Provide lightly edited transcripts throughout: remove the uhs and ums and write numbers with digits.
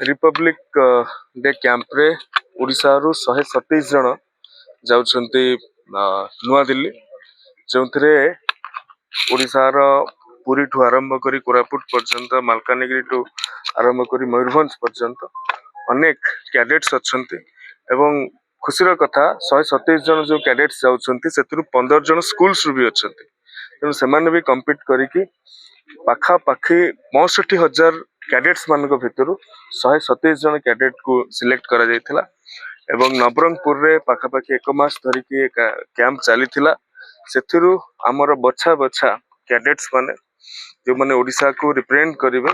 Republic day camp रे ओडिशा रु 127 जन जाउछन्ती नुआ दिल्ली जो ओडिशार पुरी ठू आरंभ करी कोरापुट पर्यंत मालकानगिरी ठू आरंभ करी मयूरभंज पर्यंत अनेक कैडेट्स अच्छन्ती एवं खुशीर कथा 127 जन जो कैडेट्स जाउछन्ती सेतरु 15 जन स्कूल्स रु भी अच्छन्ती तेणु सेमाने भी कम्पीट करिकी पाखा पाखी 65,000 कैडेट्स मान भितर 127 जन कैडेट को सिलेक्ट करा जायथिला एवं नवरंगपुर रे पाखापाखि 1 मास धरिकी कैंप चली सेथिरु हमर बछा बछा कैडेट्स माने जो माने ओडिशा को रिप्रेजेंट करिवे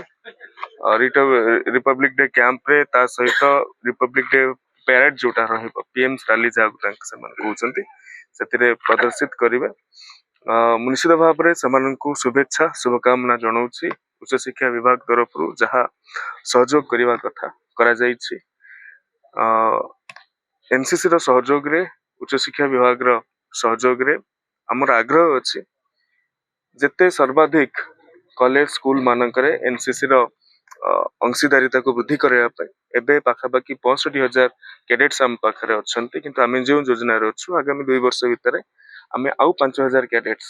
रिपब्लिक डे कैंप रे ता सहित रिपब्लिक डे पैरेड जोटा रहइबो पीएम रैली जागु तांक से मान कहउचंती सेतिरे प्रदर्शित करिवे निश्चित भाव में सेमानंकु शुभेच्छा शुभकामना जनाऊँगी उच्च शिक्षा विभाग तरफ जहाँ सहयोग करने कथा करा जाइछि एनसीसी रो सहयोग रे उच्च शिक्षा विभाग रो सहयोग रे हमर आग्रह अछि जेते सर्वाधिक कॉलेज स्कूल मानकरे एनसीसी रो अंशीदारिता को वृद्धि करबा पय एबे पाखापाखि 65,000 कैडेट्स हम पाखरे अछंती किंतु आमे जो योजना रे अछु आगामी 2 वर्ष भितर आमे आउ 5,000 कैडेट्स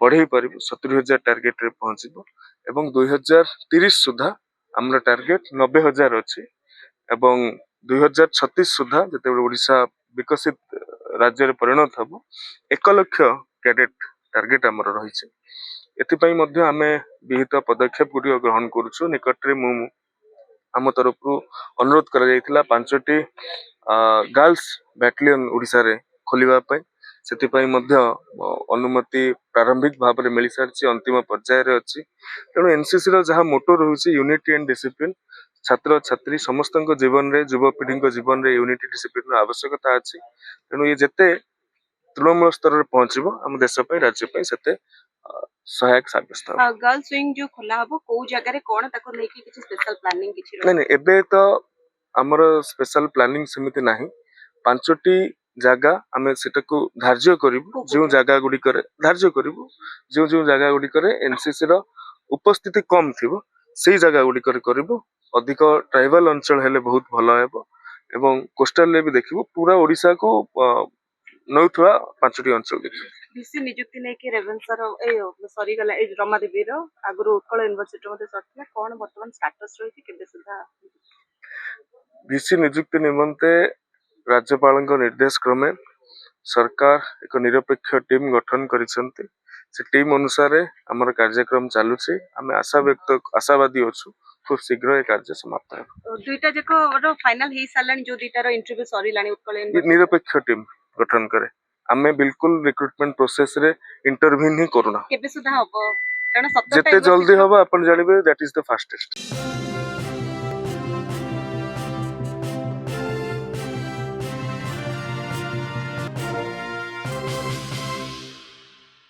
बढ़े पारू 70,000 टार्गेट रे पहुंचबो एवं 2030 सुधा हमर टार्गेट 90,000 अछि एवं 2036 सुधा जते ओडिशा विकसित राज्य रे परिणत हबो 1 लाख कैडेट टार्गेट हमर रही छै एथिपाई मध्य आमे विहित पदक्षेप गुडी ग्रहण करूछु निकट रे मु आम तरफ अनुरोध करा जायतिला 5टी गर्ल्स बैटालियन ओडिशा रे खोलिबा पय सेतिपाई मध्य अनुमति प्रारंभिक भाव में मिल सारी अंतिम पर्यायर अच्छी तेणु एनसीसी रो जहाँ मोटो रही यूनिटी एंड डिसिप्लिन छात्र छात्री समस्त जीवन रे युवपीढ़ी जीवन रे यूनिटी डिसिप्लिन आवश्यकता अच्छी तेणु ये जिते तृणमूल स्तर में पहुंचबो हम देश राज्य से सहायक साब्यस्त गर्ल्स विंग जो खोला हबो को जगह रे कोन ताको लेके किछ स्पेशल प्लानिंग किछ नहीं एबे तो हमर स्पेशल प्लानिंग समिति नाही 5टी जगह आमे सेटा को धार्य करिवु जो जगह गुडी करे धार्य करिवु जो जो जगह गुडी करे एनसीसी रो उपस्थिति कम थिबो सेही जगह गुडी करे करिवु अधिक ट्राइबल अंचल हेले बहुत भलो हेबो एवं कोस्टल ले भी देखिवु पूरा ओडिसा को नौथुआ 5टी अंचल देखिवु बीसी नियुक्ति नै के रेवेन्सा रो ए सॉरी गला ए रमा देवी रो आगरो उत्कल यूनिवर्सिटी मध्ये सटला कोन वर्तमान स्टेटस रही केबे सुधा बीसी नियुक्ति निमंते राज्यपाल निर्देश क्रमे सरकार एक निरपेक्ष टीम गठन करिसंती से टीम अनुसार हमर कार्यक्रम चालुछि आमे आशावादी अछु खूब शीघ्र ए कार्य समाप्त हो दुईटा जको फाइनल हे सालानी जो दुईटा रो इंटरव्यू सॉरी लानी उत्कल निरपेक्ष टीम गठन करे आमे बिल्कुल रिक्रूटमेंट प्रोसेस रे इंटरव्यू ही करूना केबे सुधा हबो कारण 17 जते जल्दी हबो अपन जानिबे दैट इज द फास्टेस्ट